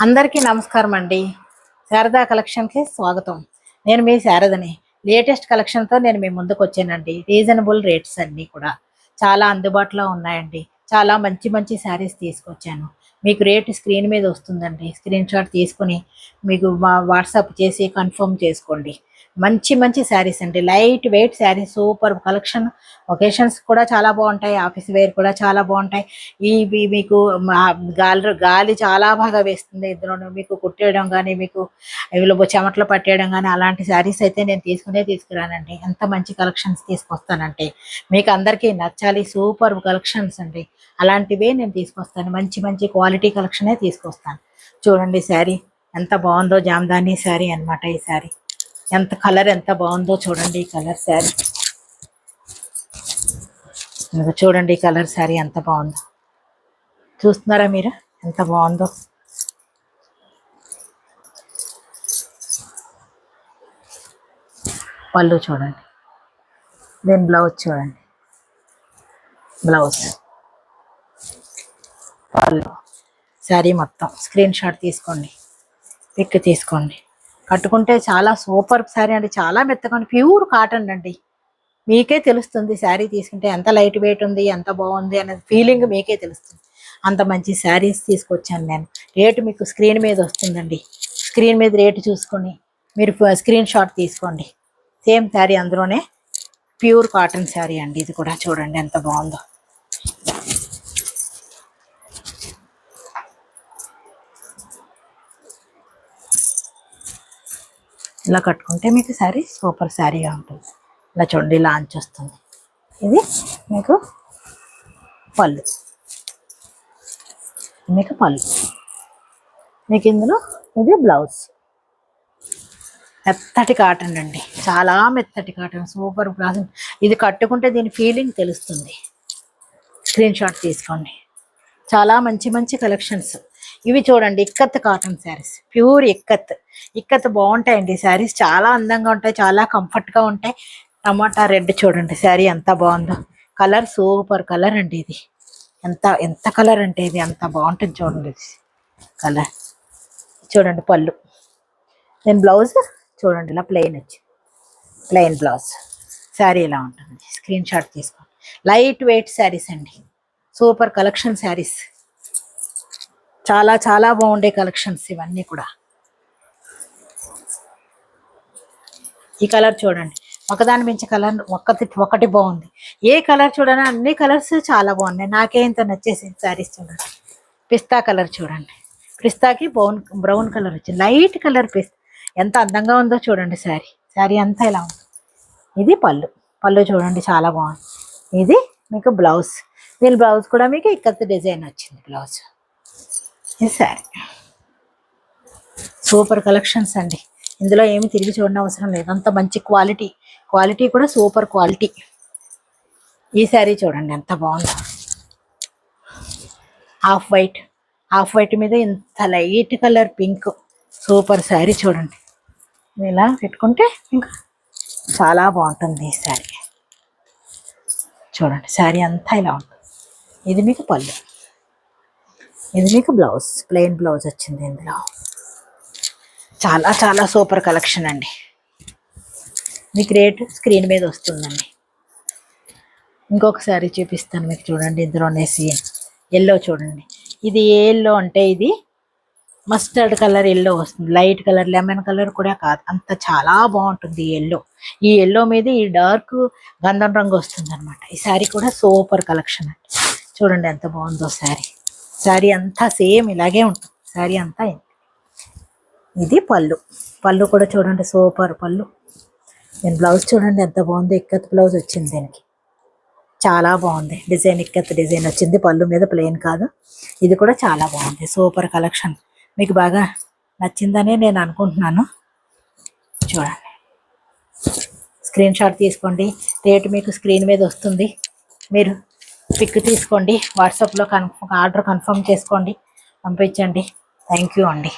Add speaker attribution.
Speaker 1: అందరికీ నమస్కారం అండి. శారదా కలెక్షన్కి స్వాగతం. నేను మీ శారదని. లేటెస్ట్ కలెక్షన్తో నేను మీ ముందుకు వచ్చానండి. రీజనబుల్ రేట్స్ అన్నీ కూడా చాలా అందుబాటులో ఉన్నాయండి. చాలా మంచి మంచి శారీస్ తీసుకొచ్చాను. మీకు రేట్ స్క్రీన్ మీద వస్తుందండి. స్క్రీన్ షాట్ తీసుకొని మీకు వాట్సాప్ చేసి కన్ఫర్మ్ చేసుకోండి. మంచి మంచి శారీస్ అండి. Light weight saris, super collection. Occasions కూడా చాలా బాగుంటాయి. ఆఫీస్ వేర్ కూడా చాలా బాగుంటాయి. ఇవి మీకు గాలి చాలా బాగా వేస్తుంది. ఇందులోనే మీకు కుట్టేయడం కానీ, మీకు ఇవిలో చెమటలు పట్టేయడం కానీ అలాంటి శారీస్ అయితే నేను తీసుకురానండి. ఎంత మంచి కలెక్షన్స్ తీసుకొస్తానంటే మీకు అందరికీ నచ్చాలి. సూపర్ కలెక్షన్స్ అండి. అలాంటివే నేను తీసుకొస్తాను. మంచి మంచి క్వాలిటీ కలెక్షనే తీసుకొస్తాను. చూడండి శారీ ఎంత బాగుందో. జామ్దాని శారీ అనమాట. ఈ శారీ ఎంత బాగుందో చూడండి. ఈ కలర్ శారీ చూడండి. ఈ కలర్ శారీ ఎంత బాగుందో చూస్తున్నారా మీరు? ఎంత బాగుందో. పళ్ళు చూడండి. దీని బ్లౌజ్ చూడండి. బ్లౌజ్, పళ్ళు, శారీ మొత్తం స్క్రీన్ షాట్ తీసుకోండి. పిక్ తీసుకోండి. కట్టుకుంటే చాలా సూపర్ శారీ అండి. చాలా మెత్తగా ప్యూర్ కాటన్ అండి. మీకే తెలుస్తుంది శారీ తీసుకుంటే ఎంత లైట్ వెయిట్ ఉంది, ఎంత బాగుంది అనేది ఫీలింగ్ మీకే తెలుస్తుంది. అంత మంచి శారీస్ తీసుకొచ్చాను నేను. రేటు మీకు స్క్రీన్ మీద వస్తుందండి. స్క్రీన్ మీద రేటు చూసుకొని మీరు స్క్రీన్ షాట్ తీసుకోండి. సేమ్ శారీ, అందులోనే ప్యూర్ కాటన్ శారీ అండి. ఇది కూడా చూడండి ఎంత బాగుందో. ఇలా కట్టుకుంటే మీకు శారీ సూపర్ శారీగా ఉంటుంది. ఇలా చూడండి, ఇలా అంచు వస్తుంది. ఇది మీకు పళ్ళు, మీకు ఇందులో ఇది బ్లౌజ్. మెత్తటి కాటన్ అండి. చాలా మెత్తటి కాటన్, సూపర్ క్లాస్. ఇది కట్టుకుంటే దీని ఫీలింగ్ తెలుస్తుంది. స్క్రీన్ షాట్ తీసుకోండి. చాలా మంచి మంచి కలెక్షన్స్. ఇవి చూడండి, ikat cotton saris, pure ikat బాగుంటాయండి. శారీస్ చాలా అందంగా ఉంటాయి, చాలా కంఫర్ట్గా ఉంటాయి. టమాటా రెడ్ చూడండి శారీ ఎంత బాగుందో. కలర్ సూపర్ కలర్ అండి. ఇది ఎంత కలర్ అంటే ఇది ఎంత బాగుంటుంది చూడండి. కలర్ చూడండి. పళ్ళు, నేను బ్లౌజ్ చూడండి. ఇలా ప్లెయిన్ బ్లౌజ్. శారీ ఇలా ఉంటుంది. స్క్రీన్ షాట్ తీసుకోండి. లైట్ వెయిట్ శారీస్ అండి. Super collection saris. చాలా చాలా బాగుండే కలెక్షన్స్ ఇవన్నీ కూడా. ఈ కలర్ చూడండి. ఒకదాని మించి కలర్ ఒకటి బాగుంది. ఏ కలర్ చూడని అన్ని కలర్స్ చాలా బాగున్నాయి. నాకే ఇంత నచ్చేసింది శారీస్. చూడండి, పిస్తా కలర్ చూడండి. పిస్తాకి బ్రౌన్ కలర్ వచ్చింది. లైట్ కలర్ పిస్తా ఎంత అందంగా ఉందో చూడండి. శారీ అంతా ఇలా ఉంది. ఇది పళ్ళు చూడండి చాలా బాగుంది. ఇది మీకు బ్లౌజ్. దీని బ్లౌజ్ కూడా మీకు ఇక్కత్ డిజైన్ వచ్చింది బ్లౌజ్. ఇది శారీ. సూపర్ కలెక్షన్స్ అండి. ఇందులో ఏమి తిరిగి చూడడం అవసరం లేదు. అంత మంచి క్వాలిటీ కూడా సూపర్ క్వాలిటీ. ఈ శారీ చూడండి ఎంత బాగుందో. హాఫ్ వైట్ మీద ఇంత light colour pink. Super sari చూడండి. ఇలా పెట్టుకుంటే ఇంకా చాలా బాగుంటుంది ఈ శారీ. చూడండి శారీ అంతా ఇలా ఉంటుంది. ఇది మీకు పళ్ళు, ఇది మీకు బ్లౌజ్. ప్లెయిన్ బ్లౌజ్ వచ్చింది ఇందులో. చాలా చాలా సూపర్ కలెక్షన్ అండి. మీకు రేటు స్క్రీన్ మీద వస్తుందండి. ఇంకొక శారీ చూపిస్తాను మీకు. చూడండి, ఇందులోనే ఎల్లో చూడండి. ఇది ఏ ఎల్లో అంటే ఇది మస్టర్డ్ కలర్ ఎల్లో వస్తుంది. లైట్ కలర్, లెమన్ కలర్ కూడా కాదు, అంత చాలా బాగుంటుంది ఈ ఎల్లో మీద ఈ డార్క్ గంధం రంగు వస్తుంది అనమాట. ఈ శారీ కూడా సూపర్ కలెక్షన్ అండి. చూడండి ఎంత బాగుందో శారీ అంతా సేమ్ ఇలాగే ఉంటుంది. శారీ అంతా ఇది పళ్ళు కూడా చూడండి సూపర్ పళ్ళు. నేను బ్లౌజ్ చూడండి ఎంత బాగుంది. ఇక్కత్ బ్లౌజ్ వచ్చింది దీనికి. చాలా బాగుంది డిజైన్. ఇక్కత్ డిజైన్ వచ్చింది. పళ్ళు మీద ప్లెయిన్ కాదు. ఇది కూడా చాలా బాగుంది. Super collection. మీకు బాగా నచ్చిందని నేను అనుకుంటున్నాను. చూడండి, స్క్రీన్ షాట్ తీసుకోండి. రేటు మీకు స్క్రీన్ మీద వస్తుంది. మీరు పిక్ తీసుకోండి. వాట్సాప్లో ఆర్డర్ కన్ఫర్మ్ చేసుకోండి, పంపించండి. థ్యాంక్ యూ అండి.